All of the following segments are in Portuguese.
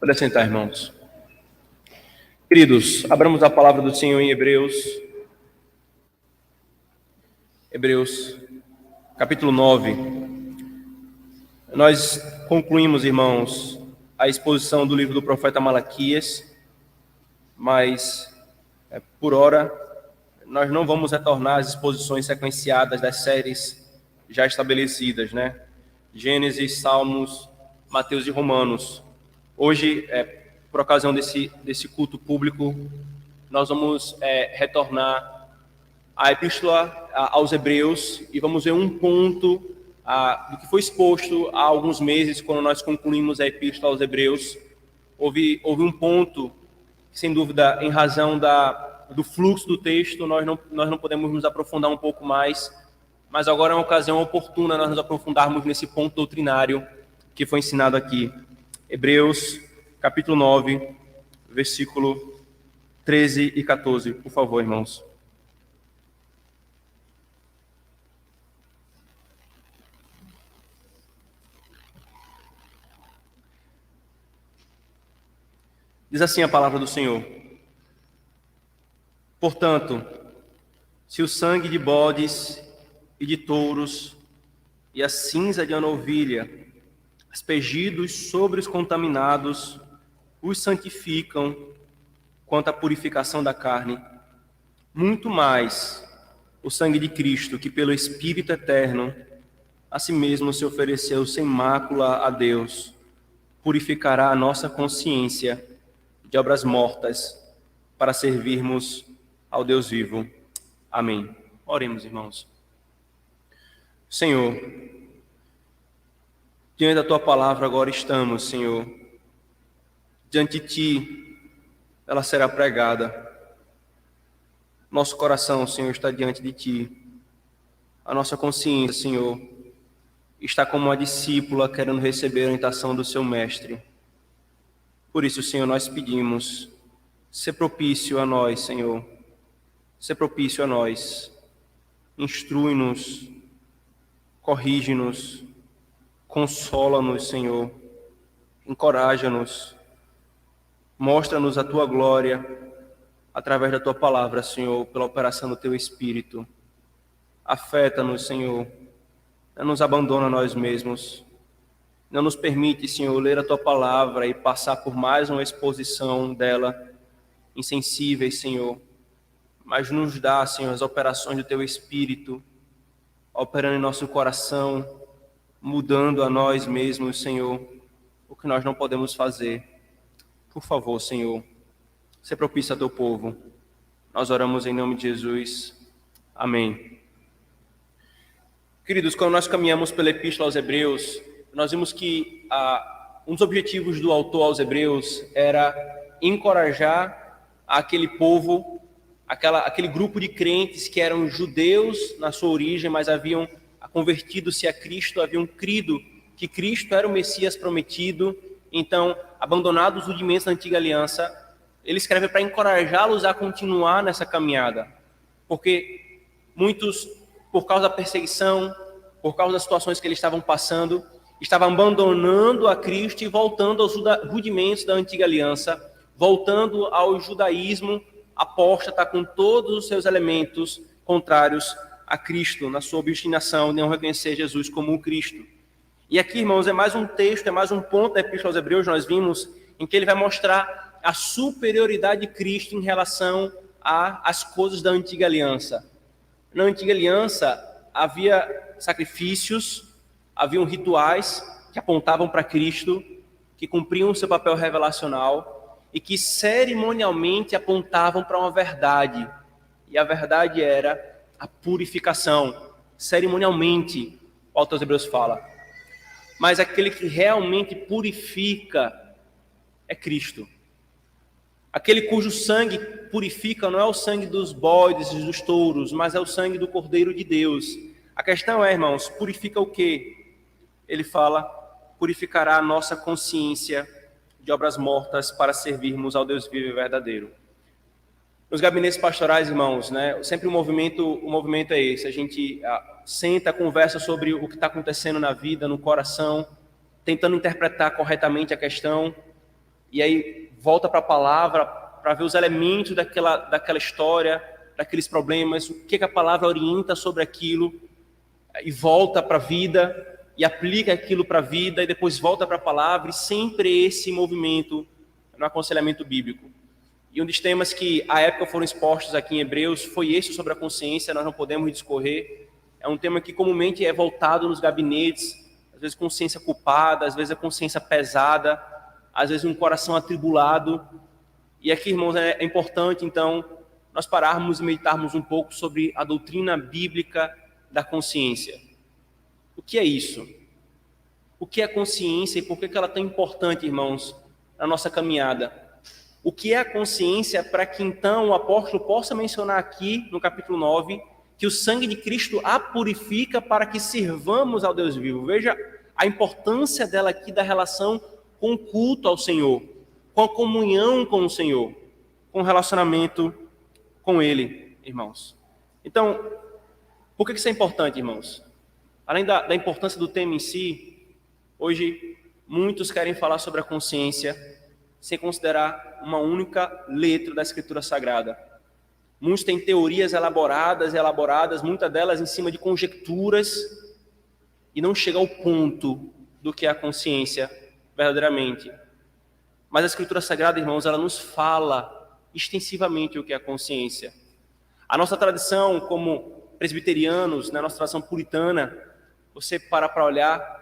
Pode sentar, irmãos. Queridos, abramos a palavra do Senhor em Hebreus. Hebreus, capítulo 9. Nós concluímos, irmãos, a exposição do livro do profeta Malaquias, mas, por hora, nós não vamos retornar às exposições sequenciadas das séries já estabelecidas, né? Gênesis, Salmos, Mateus e Romanos. Hoje, por ocasião desse culto público, nós vamos retornar à Epístola aos Hebreus e vamos ver um ponto do que foi exposto há alguns meses, quando nós concluímos a Epístola aos Hebreus. Houve um ponto, sem dúvida, em razão do fluxo do texto, nós não podemos nos aprofundar um pouco mais, mas agora é uma ocasião oportuna nós nos aprofundarmos nesse ponto doutrinário que foi ensinado aqui. Hebreus, capítulo 9, versículo 13 e 14. Por favor, irmãos. Diz assim a palavra do Senhor: Portanto, se o sangue de bodes e de touros e a cinza de uma novilha, aspergidos sobre os contaminados, os santificam quanto à purificação da carne, muito mais o sangue de Cristo, que pelo Espírito eterno a si mesmo se ofereceu sem mácula a Deus, purificará a nossa consciência de obras mortas para servirmos ao Deus vivo. Amém. Oremos, irmãos. Senhor, diante da Tua palavra agora estamos, Senhor. Diante de Ti, ela será pregada. Nosso coração, Senhor, está diante de Ti. A nossa consciência, Senhor, está como uma discípula querendo receber a orientação do seu mestre. Por isso, Senhor, nós pedimos, ser propício a nós, Senhor. Ser propício a nós. Instrui-nos, corrige-nos, consola-nos, Senhor. Encoraja-nos. Mostra-nos a Tua glória através da Tua palavra, Senhor, pela operação do Teu Espírito. Afeta-nos, Senhor. Não nos abandona a nós mesmos. Não nos permite, Senhor, ler a Tua palavra e passar por mais uma exposição dela, insensíveis, Senhor. Mas nos dá, Senhor, as operações do Teu Espírito, operando em nosso coração, mudando a nós mesmos, Senhor, o que nós não podemos fazer. Por favor, Senhor, se propício a Teu povo. Nós oramos em nome de Jesus. Amém. Queridos, quando nós caminhamos pela Epístola aos Hebreus, nós vimos que um dos objetivos do autor aos Hebreus era encorajar aquele povo, aquele grupo de crentes que eram judeus na sua origem, mas haviam convertido-se a Cristo, haviam crido que Cristo era o Messias prometido. Então, abandonados os rudimentos da antiga aliança, ele escreve para encorajá-los a continuar nessa caminhada, porque muitos, por causa da perseguição, por causa das situações que eles estavam passando, estavam abandonando a Cristo e voltando aos rudimentos da antiga aliança, voltando ao judaísmo apóstata com todos os seus elementos contrários a Cristo, na sua obstinação de não reconhecer Jesus como o Cristo. E aqui, irmãos, é mais um texto, é mais um ponto da Epístola aos Hebreus, nós vimos, em que ele vai mostrar a superioridade de Cristo em relação às coisas da antiga aliança. Na antiga aliança havia sacrifícios, haviam rituais que apontavam para Cristo, que cumpriam o seu papel revelacional e que cerimonialmente apontavam para uma verdade. E a verdade era a purificação. Cerimonialmente, o autor aos Hebreus fala. Mas aquele que realmente purifica é Cristo. Aquele cujo sangue purifica não é o sangue dos bodes e dos touros, mas é o sangue do Cordeiro de Deus. A questão é, irmãos, purifica o quê? Ele fala, purificará a nossa consciência de obras mortas para servirmos ao Deus vivo e verdadeiro. Nos gabinetes pastorais, irmãos, né, sempre o movimento é esse. A gente senta, conversa sobre o que está acontecendo na vida, no coração, tentando interpretar corretamente a questão. e aí volta para a palavra para ver os elementos daquela história, daqueles problemas, o que a palavra orienta sobre aquilo, e volta para a vida, e aplica aquilo para a vida, e depois volta para a palavra, e sempre esse movimento no aconselhamento bíblico. E um dos temas que à época foram expostos aqui em Hebreus foi esse sobre a consciência, nós não podemos discorrer. É um tema que comumente é voltado nos gabinetes, às vezes consciência culpada, às vezes a consciência pesada, às vezes um coração atribulado. E aqui, irmãos, é importante, então, nós pararmos e meditarmos um pouco sobre a doutrina bíblica da consciência. O que é isso? O que é a consciência e por que ela é tão importante, irmãos, na nossa caminhada? O que é a consciência para que, então, o apóstolo possa mencionar aqui, no capítulo 9, que o sangue de Cristo a purifica para que sirvamos ao Deus vivo. Veja a importância dela aqui da relação com o culto ao Senhor, com a comunhão com o Senhor, com o relacionamento com Ele, irmãos. Então, por que isso é importante, irmãos? Além da importância do tema em si, hoje muitos querem falar sobre a consciência sem considerar uma única letra da Escritura Sagrada. Muitos têm teorias elaboradas, muitas delas em cima de conjecturas, e não chega ao ponto do que é a consciência verdadeiramente. Mas a Escritura Sagrada, irmãos, ela nos fala extensivamente o que é a consciência. A nossa tradição como presbiterianos, na nossa tradição puritana, você para olhar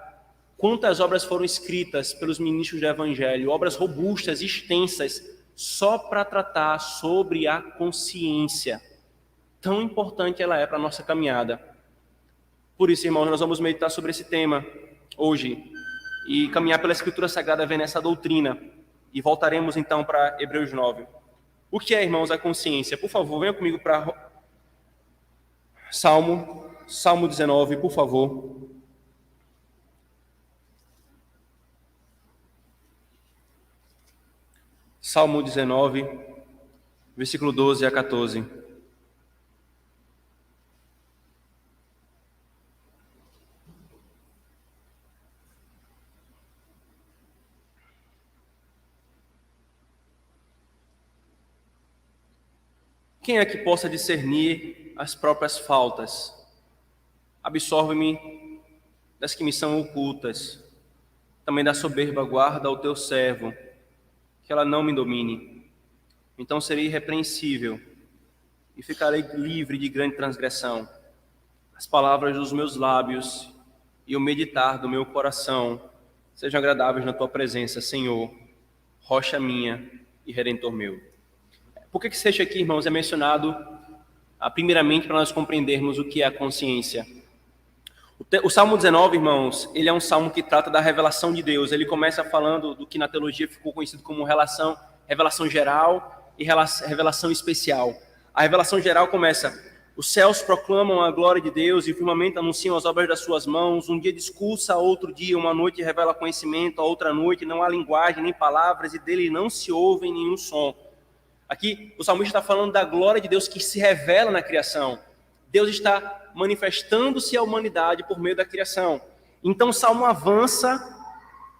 quantas obras foram escritas pelos ministros do Evangelho, obras robustas, extensas, só para tratar sobre a consciência. Tão importante ela é para a nossa caminhada. Por isso, irmãos, nós vamos meditar sobre esse tema hoje e caminhar pela Escritura Sagrada vendo essa doutrina. E voltaremos então para Hebreus 9. O que é, irmãos, a consciência? Por favor, venha comigo para Salmo 19, por favor. Salmo 19, versículo 12 a 14. Quem é que possa discernir as próprias faltas? Absorve-me das que me são ocultas. Também da soberba guarda o teu servo, que ela não me domine. Então serei irrepreensível e ficarei livre de grande transgressão. As palavras dos meus lábios e o meditar do meu coração sejam agradáveis na tua presença, Senhor, rocha minha e redentor meu. Por que esse texto aqui, irmãos, é mencionado primeiramente para nós compreendermos o que é a consciência? O Salmo 19, irmãos, ele é um salmo que trata da revelação de Deus. Ele começa falando do que na teologia ficou conhecido como revelação geral e revelação especial. A revelação geral começa: os céus proclamam a glória de Deus e o firmamento anunciam as obras das suas mãos. Um dia discursa, outro dia, uma noite revela conhecimento, a outra noite não há linguagem nem palavras e dele não se ouve nenhum som. Aqui o salmista está falando da glória de Deus que se revela na criação. Deus está manifestando-se à humanidade por meio da criação. Então o salmo avança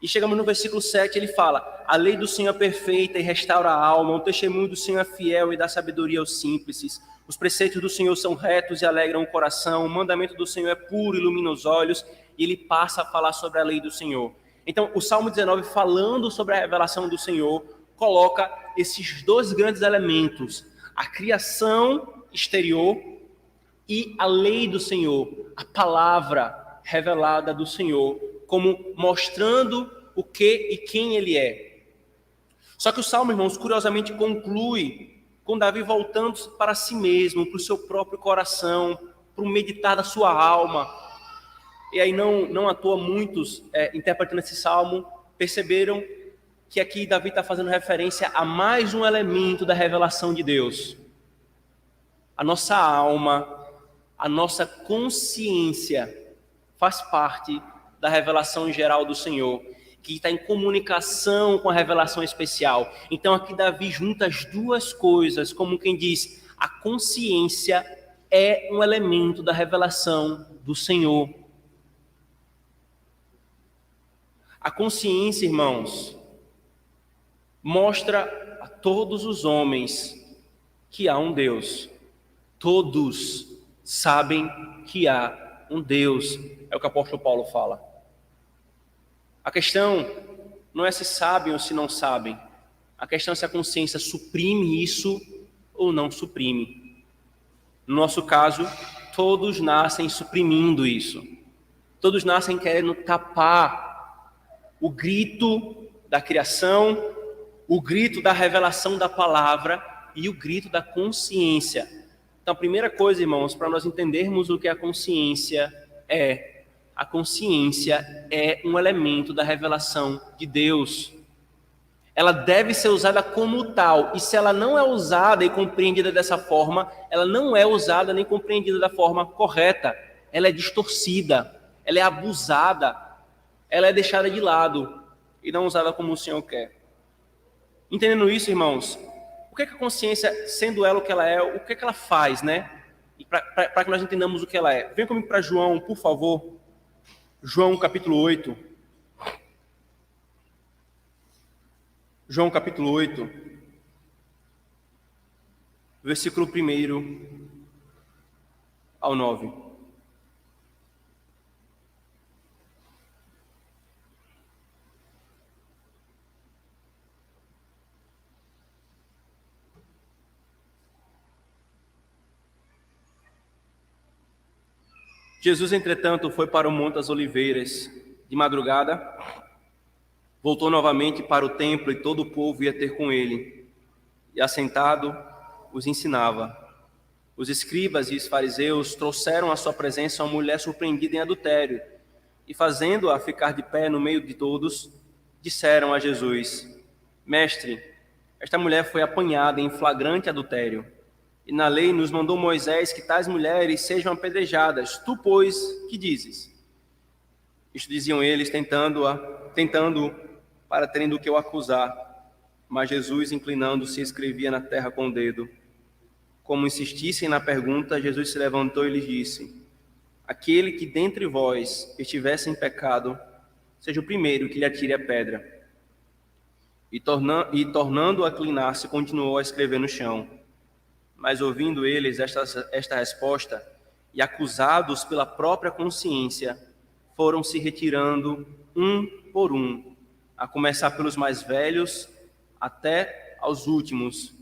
e chegamos no versículo 7, ele fala: a lei do Senhor é perfeita e restaura a alma, o testemunho do Senhor é fiel e dá sabedoria aos simples. Os preceitos do Senhor são retos e alegram o coração, o mandamento do Senhor é puro e ilumina os olhos, e ele passa a falar sobre a lei do Senhor. Então o Salmo 19, falando sobre a revelação do Senhor, coloca esses dois grandes elementos: a criação exterior e a lei do Senhor, a palavra revelada do Senhor, como mostrando o que e quem ele é. Só que o Salmo, irmãos, curiosamente conclui com Davi voltando para si mesmo, para o seu próprio coração, para o meditar da sua alma. E aí não à toa muitos, interpretando esse Salmo, perceberam que aqui Davi está fazendo referência a mais um elemento da revelação de Deus. A nossa alma, a nossa consciência faz parte da revelação geral do Senhor, que está em comunicação com a revelação especial. Então aqui Davi junta as duas coisas, como quem diz: a consciência é um elemento da revelação do Senhor. A consciência, irmãos, mostra a todos os homens que há um Deus. Todos sabem que há um Deus, é o que o apóstolo Paulo fala. A questão não é se sabem ou se não sabem. A questão é se a consciência suprime isso ou não suprime. No nosso caso, todos nascem suprimindo isso. Todos nascem querendo tapar o grito da criação, o grito da revelação da palavra e o grito da consciência. Então, a primeira coisa, irmãos, para nós entendermos o que a consciência é um elemento da revelação de Deus. Ela deve ser usada como tal, e se ela não é usada e compreendida dessa forma, ela não é usada nem compreendida da forma correta. Ela é distorcida, ela é abusada, ela é deixada de lado e não usada como o Senhor quer. Entendendo isso, irmãos, o que é que a consciência, sendo ela o que ela é, o que é que ela faz, né? E para que nós entendamos o que ela é. Vem comigo para João, por favor. João capítulo 8. João capítulo 8, versículo 1 ao 9. Jesus, entretanto, foi para o Monte das Oliveiras de madrugada, voltou novamente para o templo e todo o povo ia ter com ele. E assentado, os ensinava. Os escribas e os fariseus trouxeram à sua presença uma mulher surpreendida em adultério. E fazendo-a ficar de pé no meio de todos, disseram a Jesus: Mestre, esta mulher foi apanhada em flagrante adultério. E na lei nos mandou Moisés que tais mulheres sejam apedrejadas. Tu, pois, que dizes? Isto diziam eles, tentando para terem do que o acusar. Mas Jesus, inclinando-se, escrevia na terra com o dedo. Como insistissem na pergunta, Jesus se levantou e lhes disse: Aquele que dentre vós estivesse em pecado, seja o primeiro que lhe atire a pedra. E tornando a inclinar-se, continuou a escrever no chão. Mas ouvindo eles esta resposta, e acusados pela própria consciência, foram se retirando um por um, a começar pelos mais velhos até aos últimos,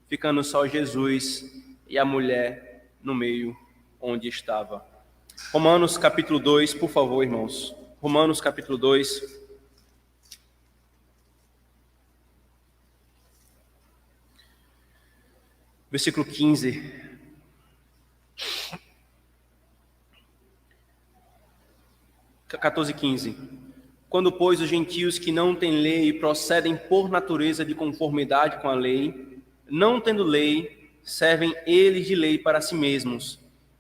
ficando só Jesus e a mulher no meio onde estava. Romanos capítulo 2, por favor, irmãos. Romanos capítulo 2. Versículo 15. Quando, pois, os gentios que não têm lei procedem por natureza de conformidade com a lei, não tendo lei, servem eles de lei para si mesmos.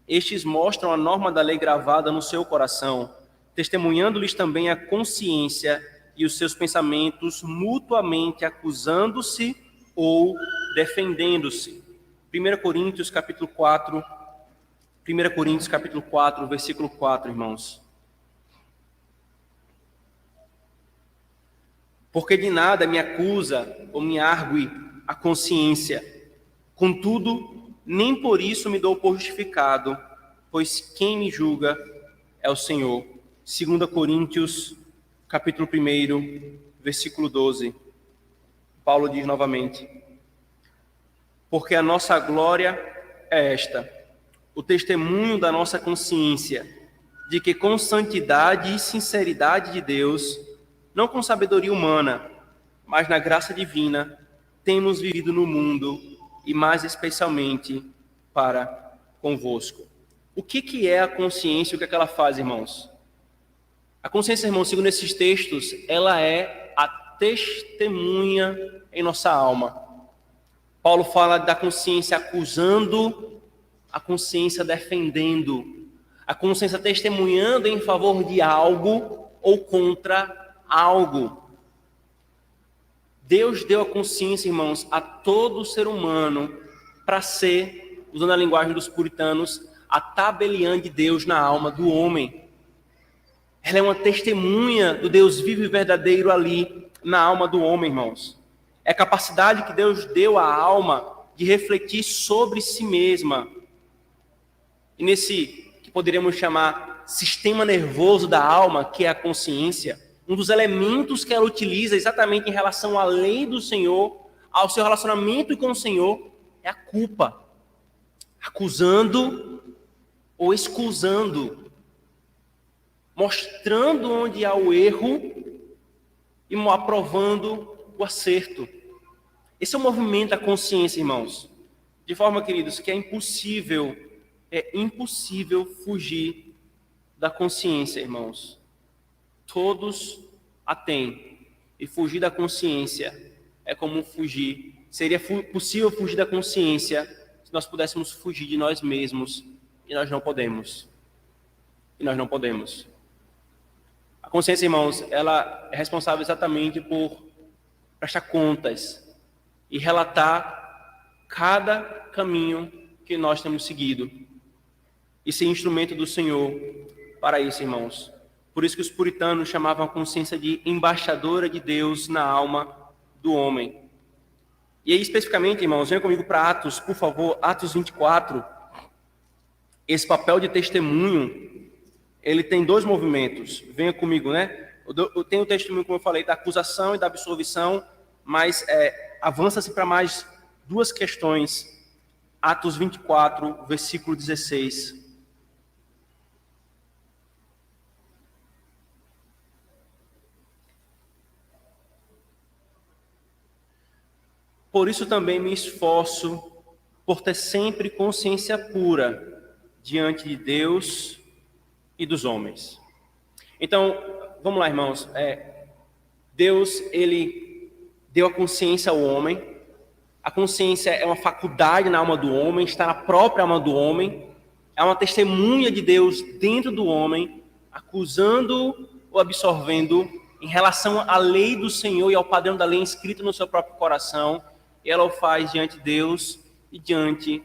Estes mostram a norma da lei gravada no seu coração, testemunhando-lhes também a consciência e os seus pensamentos, mutuamente acusando-se ou defendendo-se. 1 Coríntios capítulo 4, versículo 4, irmãos. Porque de nada me acusa ou me argue a consciência. Contudo, nem por isso me dou por justificado, pois quem me julga é o Senhor. 2 Coríntios capítulo 1, versículo 12. Paulo diz novamente: Porque a nossa glória é esta, o testemunho da nossa consciência, de que com santidade e sinceridade de Deus, não com sabedoria humana, mas na graça divina, temos vivido no mundo, e mais especialmente para convosco. O que é a consciência e o que é que ela faz, irmãos? A consciência, irmãos, segundo esses textos, ela é a testemunha em nossa alma. Paulo fala da consciência acusando, a consciência defendendo, a consciência testemunhando em favor de algo ou contra algo. Deus deu a consciência, irmãos, a todo ser humano para ser, usando a linguagem dos puritanos, a tabeliã de Deus na alma do homem. Ela é uma testemunha do Deus vivo e verdadeiro ali na alma do homem, irmãos. É a capacidade que Deus deu à alma de refletir sobre si mesma. E nesse que poderíamos chamar sistema nervoso da alma, que é a consciência, um dos elementos que ela utiliza exatamente em relação à lei do Senhor, ao seu relacionamento com o Senhor, é a culpa. Acusando ou excusando, mostrando onde há o erro e aprovando o acerto. Esse é o movimento da consciência, irmãos. De forma, queridos, que é impossível fugir da consciência, irmãos. Todos a têm. E fugir da consciência é como fugir. Seria possível fugir da consciência se nós pudéssemos fugir de nós mesmos. E nós não podemos. A consciência, irmãos, ela é responsável exatamente por prestar contas e relatar cada caminho que nós temos seguido. E ser instrumento do Senhor para isso, irmãos. Por isso que os puritanos chamavam a consciência de embaixadora de Deus na alma do homem. E aí, especificamente, irmãos, venham comigo para Atos, por favor, Atos 24. Esse papel de testemunho, ele tem dois movimentos. Venha comigo, né? Eu tenho o testemunho, como eu falei, da acusação e da absolvição, mas avança-se para mais duas questões. Atos 24, versículo 16. Por isso também me esforço por ter sempre consciência pura diante de Deus e dos homens. Então, vamos lá, irmãos. Deus, ele deu a consciência ao homem. A consciência é uma faculdade na alma do homem, está na própria alma do homem. É uma testemunha de Deus dentro do homem, acusando ou absorvendo em relação à lei do Senhor e ao padrão da lei inscrito no seu próprio coração. Ela o faz diante de Deus e diante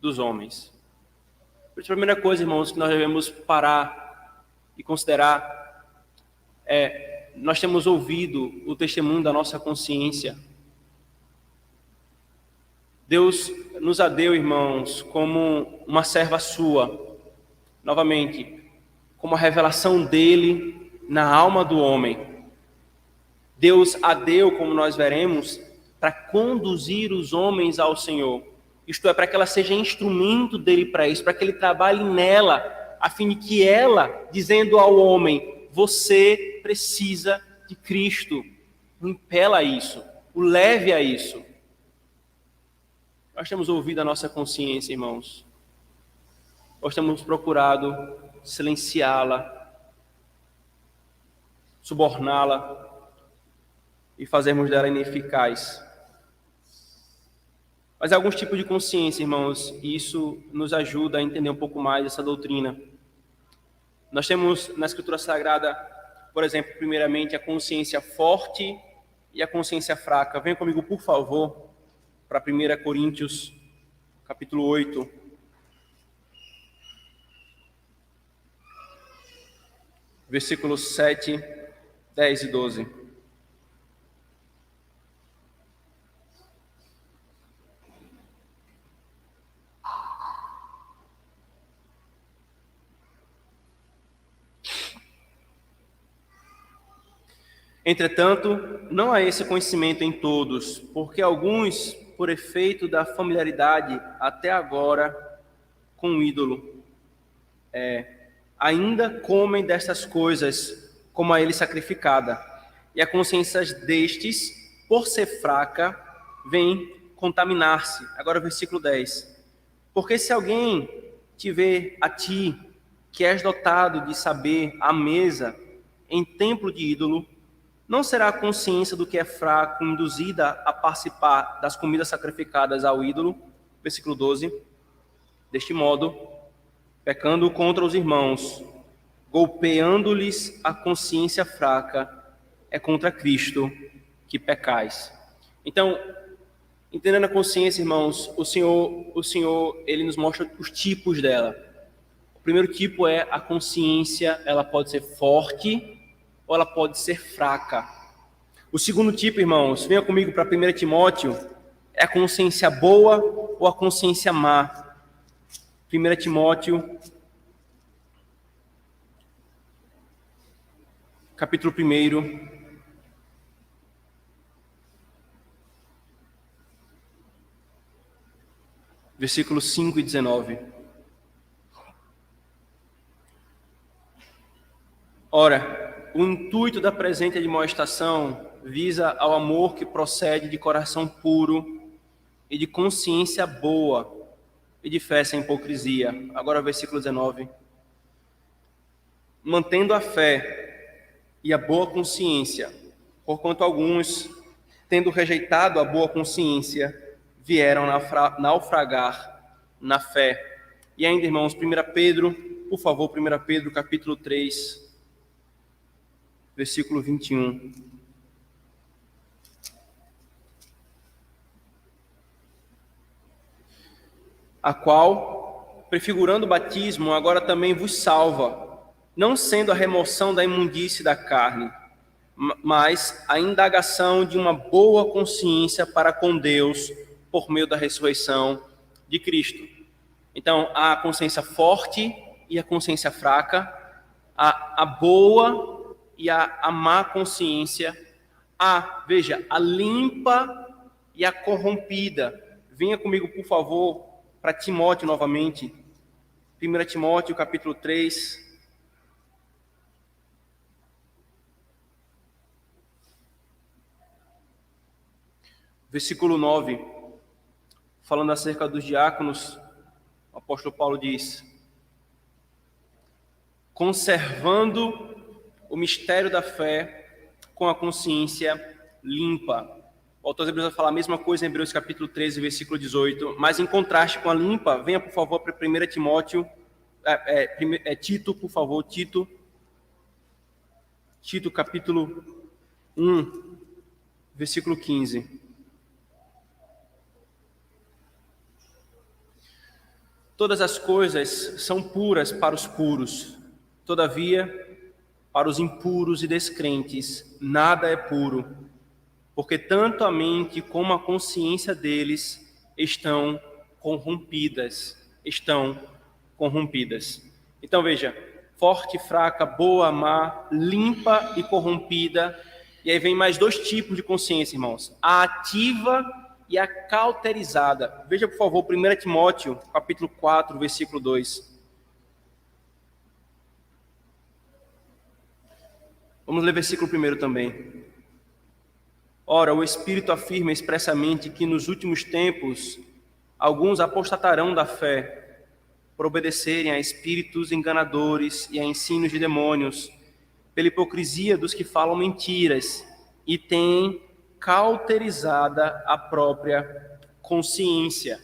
dos homens. Por isso, a primeira coisa, irmãos, que nós devemos parar e considerar nós temos ouvido o testemunho da nossa consciência. Deus nos a deu, irmãos, como uma serva sua, novamente, como a revelação dele na alma do homem. Deus a deu, como nós veremos, para conduzir os homens ao Senhor. Isto é, para que ela seja instrumento dele para isso, para que ele trabalhe nela, a fim de que ela, dizendo ao homem, você precisa de Cristo, o impela a isso, o leve a isso. Nós temos ouvido a nossa consciência, irmãos. Nós temos procurado silenciá-la, suborná-la e fazermos dela ineficaz. Mas há alguns tipos de consciência, irmãos, e isso nos ajuda a entender um pouco mais essa doutrina. Nós temos na Escritura Sagrada, por exemplo, primeiramente, a consciência forte e a consciência fraca. Venha comigo, por favor, para 1 Coríntios, capítulo 8. Versículos 7, 10 e 12. Entretanto, não há esse conhecimento em todos, porque alguns, por efeito da familiaridade até agora com o ídolo, ainda comem destas coisas como a ele sacrificada, e a consciência destes, por ser fraca, vem contaminar-se. Agora o versículo 10. Porque se alguém te vê a ti, que és dotado de saber à mesa, em templo de ídolo, não será a consciência do que é fraco induzida a participar das comidas sacrificadas ao ídolo? Versículo 12. Deste modo, pecando contra os irmãos, golpeando-lhes a consciência fraca, é contra Cristo que pecais. Então, entendendo a consciência, irmãos, o Senhor, ele nos mostra os tipos dela. O primeiro tipo é a consciência, ela pode ser forte ou ela pode ser fraca. O segundo tipo, irmãos, venha comigo para 1 Timóteo, é a consciência boa ou a consciência má. 1 Timóteo, capítulo 1, versículos 5 e 19. Ora, o intuito da presente admoestação visa ao amor que procede de coração puro e de consciência boa e de fé sem hipocrisia. Agora, versículo 19. Mantendo a fé e a boa consciência, porquanto alguns, tendo rejeitado a boa consciência, vieram naufragar na fé. E ainda, irmãos, 1 Pedro, por favor, 1 Pedro, capítulo 3, versículo 21. A qual, prefigurando o batismo, agora também vos salva, não sendo a remoção da imundície da carne, mas a indagação de uma boa consciência para com Deus por meio da ressurreição de Cristo. Então, há a consciência forte e a consciência fraca, a boa e a má consciência, veja, a limpa e a corrompida. Venha comigo, por favor, para Timóteo novamente. 1 Timóteo, capítulo 3. Versículo 9, falando acerca dos diáconos, o apóstolo Paulo diz: conservando o mistério da fé com a consciência limpa. O autor dos Hebreus vai falar a mesma coisa em Hebreus capítulo 13, versículo 18, mas em contraste com a limpa, venha por favor para 1 Timóteo, Tito, por favor, Tito capítulo 1, versículo 15. Todas as coisas são puras para os puros, todavia, para os impuros e descrentes, nada é puro, porque tanto a mente como a consciência deles estão corrompidas. Então veja, forte, fraca, boa, má, limpa e corrompida. E aí vem mais dois tipos de consciência, irmãos: a ativa e a cauterizada. Veja, por favor, 1 Timóteo, capítulo 4, versículo 2. Vamos ler versículo 1 também. Ora, o Espírito afirma expressamente que nos últimos tempos alguns apostatarão da fé, por obedecerem a espíritos enganadores e a ensinos de demônios, pela hipocrisia dos que falam mentiras, e têm cauterizada a própria consciência.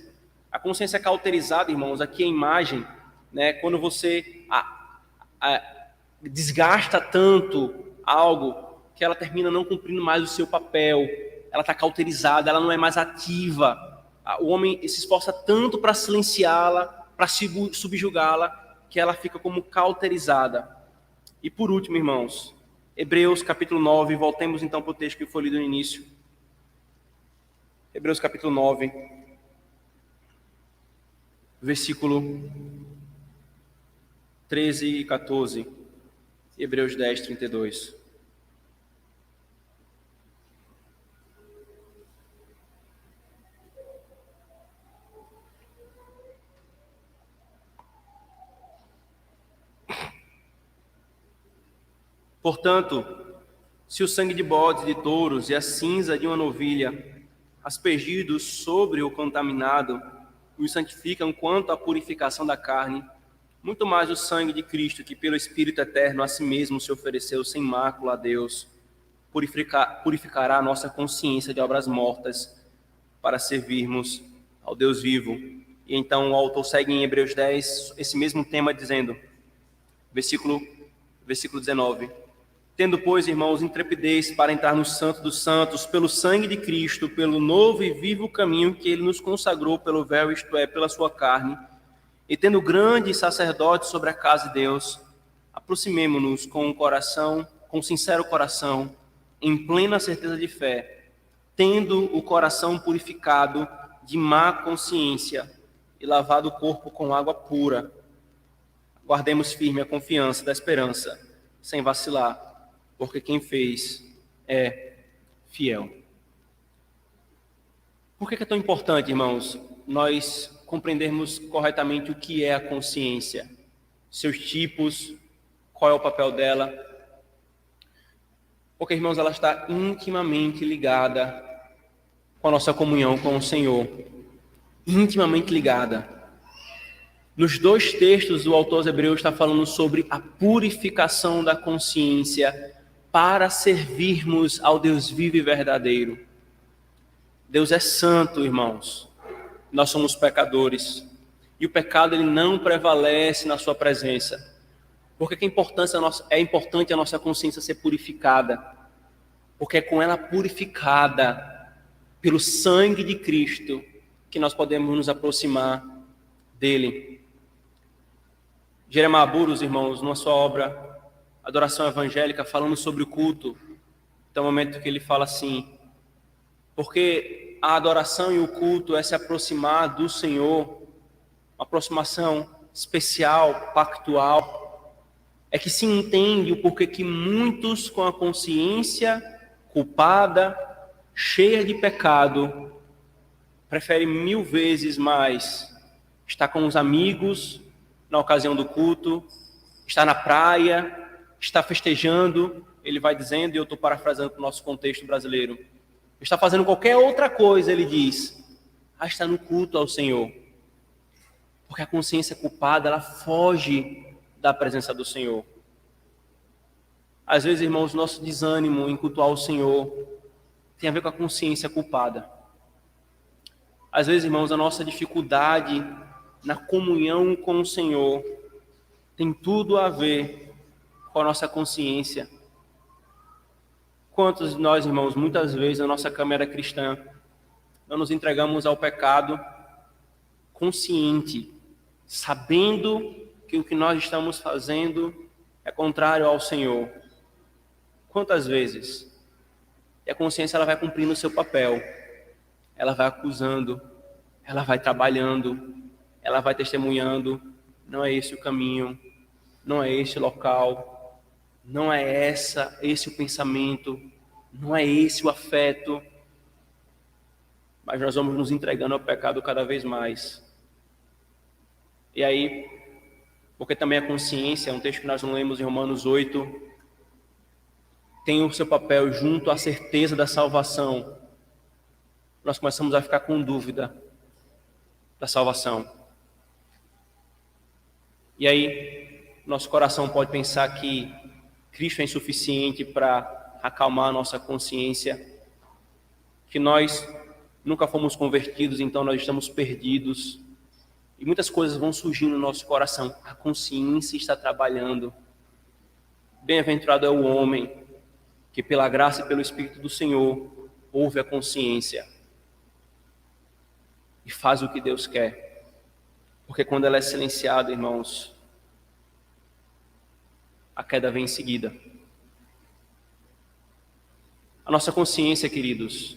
A consciência cauterizada, irmãos, aqui é a imagem, né, quando você desgasta tanto algo que ela termina não cumprindo mais o seu papel, ela está cauterizada, ela não é mais ativa. O homem se esforça tanto para silenciá-la, para subjugá-la, que ela fica como cauterizada. E por último, irmãos, Hebreus capítulo 9, voltemos então para o texto que foi lido no início. Hebreus capítulo 9, versículo 13 e 14. Hebreus 10, 32. Portanto, se o sangue de bodes e de touros e a cinza de uma novilha, aspergidos sobre o contaminado, os santificam quanto à purificação da carne, muito mais o sangue de Cristo, que pelo Espírito eterno a si mesmo se ofereceu sem mácula a Deus, purificará a nossa consciência de obras mortas, para servirmos ao Deus vivo. E então o autor segue em Hebreus 10, esse mesmo tema, dizendo, versículo 19: tendo, pois, irmãos, intrepidez para entrar no Santo dos Santos, pelo sangue de Cristo, pelo novo e vivo caminho que ele nos consagrou pelo véu, isto é, pela sua carne, e tendo grande sacerdote sobre a casa de Deus, aproximemo-nos com sincero coração, em plena certeza de fé, tendo o coração purificado de má consciência e lavado o corpo com água pura. Guardemos firme a confiança da esperança, sem vacilar, porque quem fez é fiel. Por que é tão importante, irmãos, nós compreendermos corretamente o que é a consciência, seus tipos, qual é o papel dela? Porque, irmãos, ela está intimamente ligada com a nossa comunhão com o Senhor. Intimamente ligada. Nos dois textos, o autor aos Hebreus está falando sobre a purificação da consciência para servirmos ao Deus vivo e verdadeiro. Deus é santo, irmãos. Nós somos pecadores. E o pecado ele não prevalece na sua presença. Porque é importante a nossa consciência ser purificada. Porque é com ela purificada pelo sangue de Cristo que nós podemos nos aproximar dele. Jeremias Burroughs, irmãos, numa sua obra Adoração Evangélica, falando sobre o culto, tem um momento que ele fala assim: porque a adoração e o culto é se aproximar do Senhor, uma aproximação especial, pactual, é que se entende o porquê que muitos com a consciência culpada, cheia de pecado, preferem 1000 vezes mais estar com os amigos na ocasião do culto, estar na praia, estar festejando, ele vai dizendo, e eu estou parafraseando para o nosso contexto brasileiro, está fazendo qualquer outra coisa, ele diz, a estar no culto ao Senhor. Porque a consciência culpada, ela foge da presença do Senhor. Às vezes, irmãos, nosso desânimo em cultuar o Senhor tem a ver com a consciência culpada. Às vezes, irmãos, a nossa dificuldade na comunhão com o Senhor tem tudo a ver com a nossa consciência. Quantos de nós, irmãos, muitas vezes na nossa caminhada cristã, não nos entregamos ao pecado consciente, sabendo que o que nós estamos fazendo é contrário ao Senhor. Quantas vezes? E a consciência ela vai cumprindo o seu papel, ela vai acusando, ela vai trabalhando, ela vai testemunhando, não é esse o caminho, não é esse o local, não é esse o pensamento, não é esse o afeto, mas nós vamos nos entregando ao pecado cada vez mais. E aí, porque também a consciência, é um texto que nós não lemos em Romanos 8, tem o seu papel junto à certeza da salvação. Nós começamos a ficar com dúvida da salvação. E aí, nosso coração pode pensar que Cristo é insuficiente para acalmar a nossa consciência, que nós nunca fomos convertidos, então nós estamos perdidos. E muitas coisas vão surgindo no nosso coração. A consciência está trabalhando. Bem-aventurado é o homem que pela graça e pelo Espírito do Senhor ouve a consciência e faz o que Deus quer. Porque quando ela é silenciada, irmãos, a queda vem em seguida. A nossa consciência, queridos,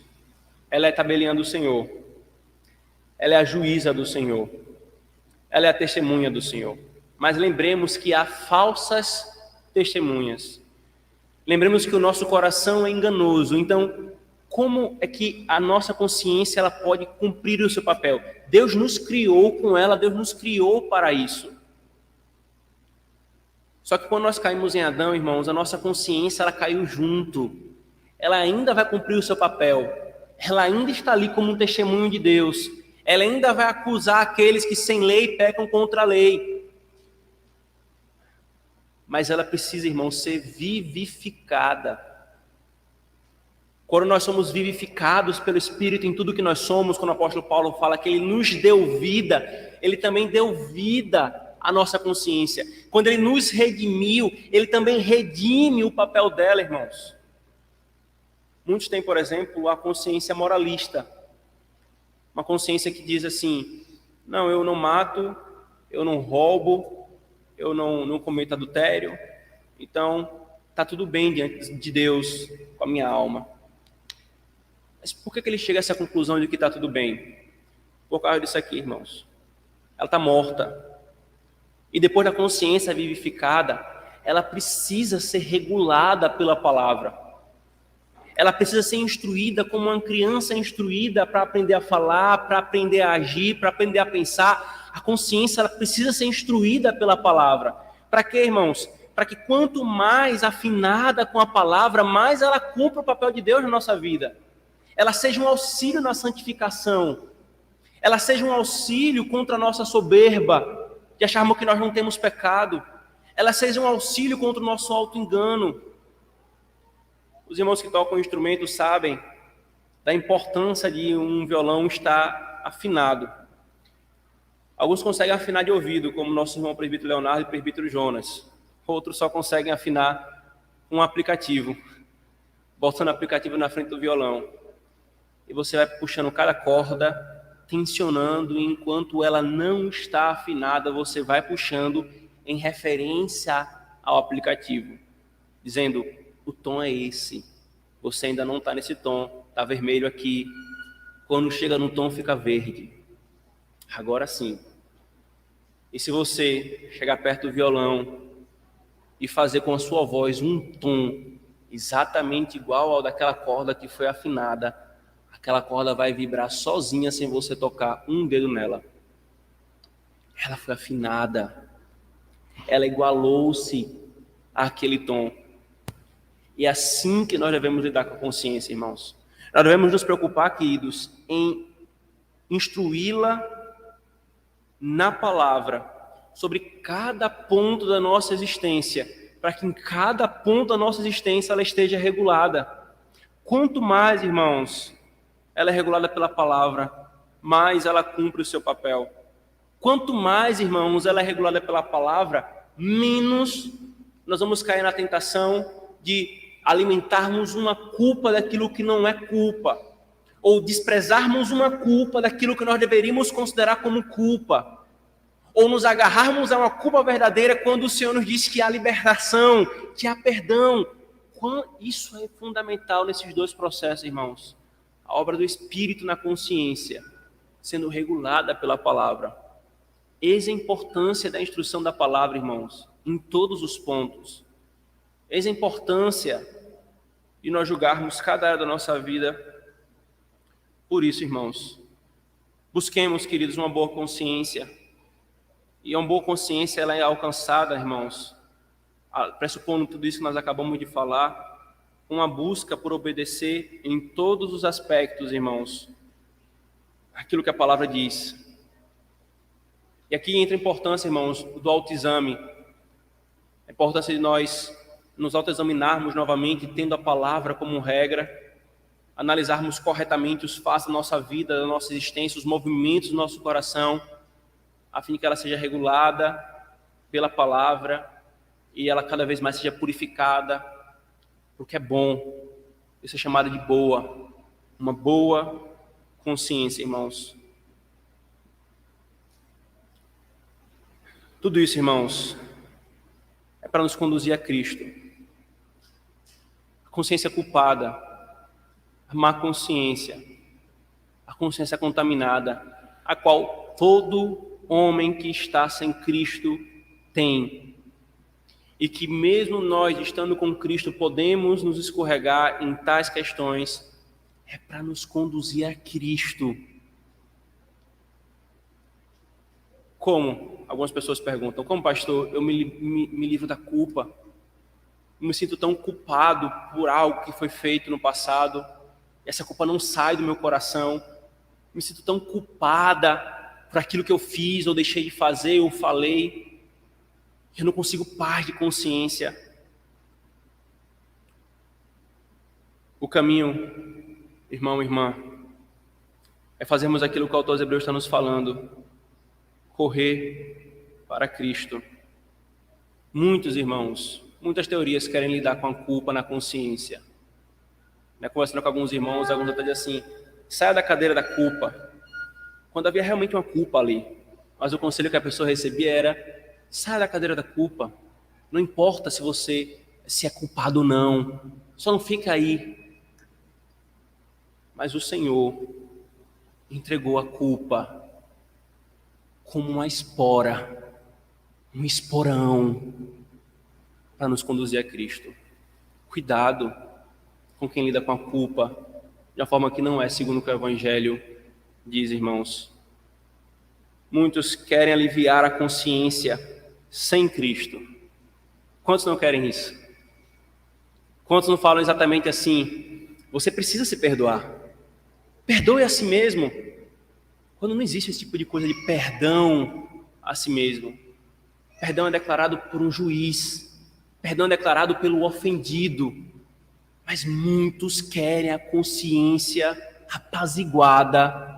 ela é tabeliã do Senhor. Ela é a juíza do Senhor. Ela é a testemunha do Senhor. Mas lembremos que há falsas testemunhas. Lembremos que o nosso coração é enganoso. Então, como é que a nossa consciência ela pode cumprir o seu papel? Deus nos criou com ela, Deus nos criou para isso. Só que quando nós caímos em Adão, irmãos, a nossa consciência ela caiu junto. Ela ainda vai cumprir o seu papel. Ela ainda está ali como um testemunho de Deus. Ela ainda vai acusar aqueles que sem lei pecam contra a lei. Mas ela precisa, irmão, ser vivificada. Quando nós somos vivificados pelo Espírito em tudo que nós somos, quando o apóstolo Paulo fala que ele nos deu vida, ele também deu vida à nossa consciência. Quando ele nos redimiu, ele também redime o papel dela, irmãos. Muitos têm, por exemplo, a consciência moralista. Uma consciência que diz assim, não, eu não mato, eu não roubo, eu não cometo adultério, então está tudo bem diante de Deus com a minha alma. Mas por que ele chega a essa conclusão de que está tudo bem? Por causa disso aqui, irmãos. Ela está morta. E depois da consciência vivificada, ela precisa ser regulada pela palavra. Ela precisa ser instruída como uma criança instruída para aprender a falar, para aprender a agir, para aprender a pensar. A consciência ela precisa ser instruída pela palavra. Para quê, irmãos? Para que quanto mais afinada com a palavra, mais ela cumpra o papel de Deus na nossa vida. Ela seja um auxílio na santificação. Ela seja um auxílio contra a nossa soberba, de acharmos que nós não temos pecado. Ela seja um auxílio contra o nosso auto-engano. Os irmãos que tocam instrumento sabem da importância de um violão estar afinado. Alguns conseguem afinar de ouvido, como nosso irmão presbítero Leonardo e presbítero Jonas. Outros só conseguem afinar um aplicativo, botando o aplicativo na frente do violão. E você vai puxando cada corda, tensionando, e enquanto ela não está afinada, você vai puxando em referência ao aplicativo, dizendo: o tom é esse, você ainda não está nesse tom, está vermelho aqui, quando chega no tom fica verde, agora sim. E se você chegar perto do violão e fazer com a sua voz um tom exatamente igual ao daquela corda que foi afinada, aquela corda vai vibrar sozinha sem você tocar um dedo nela. Ela foi afinada, ela igualou-se àquele tom. E é assim que nós devemos lidar com a consciência, irmãos. Nós devemos nos preocupar, queridos, em instruí-la na palavra, sobre cada ponto da nossa existência, para que em cada ponto da nossa existência ela esteja regulada. Quanto mais, irmãos, ela é regulada pela palavra, mais ela cumpre o seu papel. Quanto mais, irmãos, ela é regulada pela palavra, menos nós vamos cair na tentação de alimentarmos uma culpa daquilo que não é culpa, ou desprezarmos uma culpa daquilo que nós deveríamos considerar como culpa, ou nos agarrarmos a uma culpa verdadeira quando o Senhor nos diz que há libertação, que há perdão. Isso é fundamental nesses dois processos, irmãos. A obra do Espírito na consciência, sendo regulada pela palavra. Eis a importância da instrução da palavra, irmãos, em todos os pontos. Eis a importância de nós julgarmos cada área da nossa vida. Por isso, irmãos, busquemos, queridos, uma boa consciência. E uma boa consciência ela é alcançada, irmãos, pressupondo tudo isso que nós acabamos de falar, uma busca por obedecer em todos os aspectos, irmãos, aquilo que a palavra diz. E aqui entra a importância, irmãos, do autoexame, a importância de nós nos autoexaminarmos novamente, tendo a palavra como regra, analisarmos corretamente os fatos da nossa vida, da nossa existência, os movimentos do nosso coração, a fim de que ela seja regulada pela palavra e ela cada vez mais seja purificada, porque é bom. Isso é chamado de boa, uma boa consciência, irmãos. Tudo isso, irmãos, é para nos conduzir a Cristo. A consciência culpada, a má consciência, a consciência contaminada, a qual todo homem que está sem Cristo tem. E que mesmo nós, estando com Cristo, podemos nos escorregar em tais questões, é para nos conduzir a Cristo. Como? Algumas pessoas perguntam, como pastor, eu me livro da culpa? Eu me sinto tão culpado por algo que foi feito no passado, essa culpa não sai do meu coração, me sinto tão culpada por aquilo que eu fiz, ou deixei de fazer, ou falei, eu não consigo paz de consciência. O caminho, irmão e irmã, é fazermos aquilo que o autor aos Hebreus está nos falando, correr para Cristo. Muitos irmãos, muitas teorias querem lidar com a culpa na consciência. Conversando com alguns irmãos, alguns até dizem assim, saia da cadeira da culpa, quando havia realmente uma culpa ali. Mas o conselho que a pessoa recebia era, saia da cadeira da culpa, não importa se você se é culpado ou não. Só não fica aí. Mas o Senhor entregou a culpa como uma espora, um esporão, para nos conduzir a Cristo. Cuidado com quem lida com a culpa de uma forma que não é segundo o que o Evangelho diz, irmãos. Muitos querem aliviar a consciência sem Cristo. Quantos não querem isso? Quantos não falam exatamente assim? Você precisa se perdoar. Perdoe a si mesmo. Quando não existe esse tipo de coisa de perdão a si mesmo. Perdão é declarado por um juiz. Perdão é declarado pelo ofendido. Mas muitos querem a consciência apaziguada.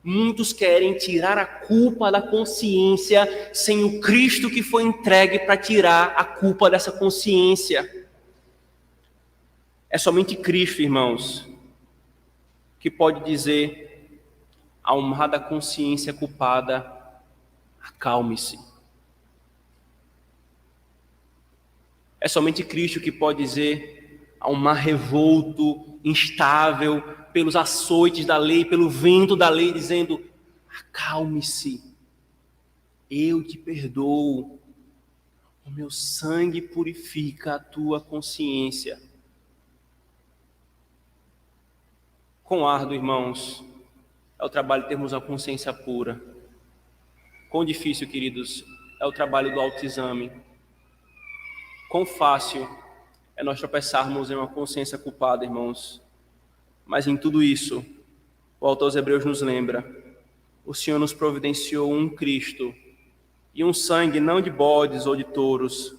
Muitos querem tirar a culpa da consciência sem o Cristo que foi entregue para tirar a culpa dessa consciência. É somente Cristo, irmãos, que pode dizer à honrada consciência culpada: acalme-se. É somente Cristo que pode dizer a um mar revolto, instável, pelos açoites da lei, pelo vento da lei, dizendo: acalme-se, eu te perdoo, o meu sangue purifica a tua consciência. Quão árduo, irmãos, é o trabalho de termos a consciência pura. Quão difícil, queridos, é o trabalho do autoexame. Quão fácil é nós tropeçarmos em uma consciência culpada, irmãos. Mas em tudo isso, o autor aos Hebreus nos lembra: o Senhor nos providenciou um Cristo e um sangue não de bodes ou de touros,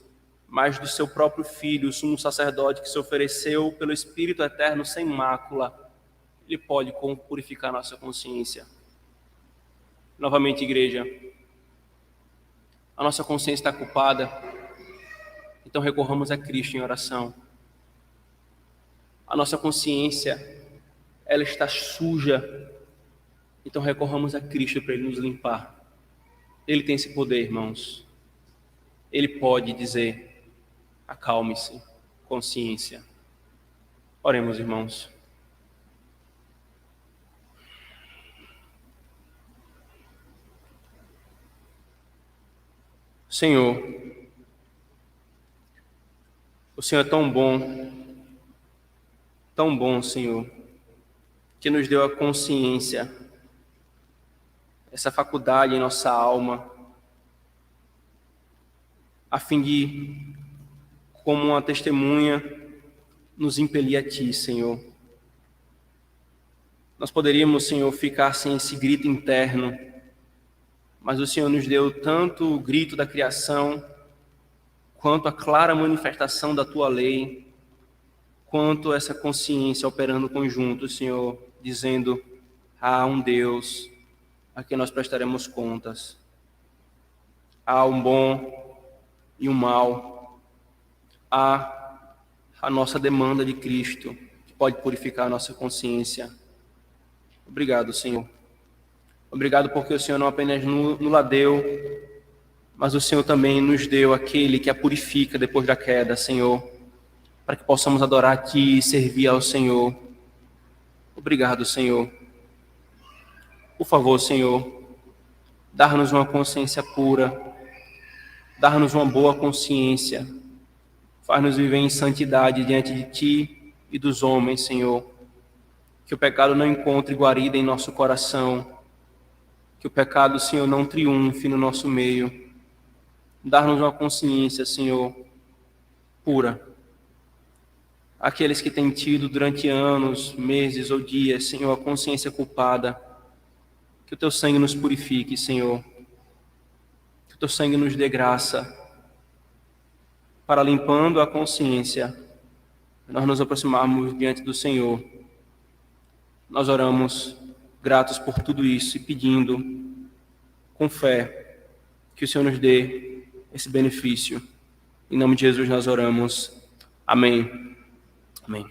mas do seu próprio Filho, o sumo sacerdote que se ofereceu pelo Espírito eterno sem mácula. Ele pode purificar nossa consciência. Novamente, igreja, a nossa consciência está culpada, então recorramos a Cristo em oração. A nossa consciência, ela está suja, então recorramos a Cristo para Ele nos limpar. Ele tem esse poder, irmãos. Ele pode dizer: acalme-se, consciência. Oremos, irmãos. Senhor, o Senhor é tão bom, Senhor, que nos deu a consciência, essa faculdade em nossa alma, a fim de, como uma testemunha, nos impelir a Ti, Senhor. Nós poderíamos, Senhor, ficar sem esse grito interno, mas o Senhor nos deu tanto o grito da criação, quanto a clara manifestação da Tua lei, quanto essa consciência operando conjunto, Senhor, dizendo: há um Deus a quem nós prestaremos contas. Há um bom e um mal. Há a nossa demanda de Cristo, que pode purificar a nossa consciência. Obrigado, Senhor. Obrigado porque o Senhor não apenas nos deu, mas o Senhor também nos deu aquele que a purifica depois da queda, Senhor, para que possamos adorar a Ti e servir ao Senhor. Obrigado, Senhor. Por favor, Senhor, dar-nos uma consciência pura, dar-nos uma boa consciência, faz-nos viver em santidade diante de Ti e dos homens, Senhor. Que o pecado não encontre guarida em nosso coração, que o pecado, Senhor, não triunfe no nosso meio. Dar-nos uma consciência, Senhor, pura. Aqueles que têm tido durante anos, meses ou dias, Senhor, a consciência culpada, que o Teu sangue nos purifique, Senhor. Que o Teu sangue nos dê graça para, limpando a consciência, nós nos aproximarmos diante do Senhor. Nós oramos gratos por tudo isso e pedindo com fé que o Senhor nos dê esse benefício. Em nome de Jesus nós oramos. Amém. Amém.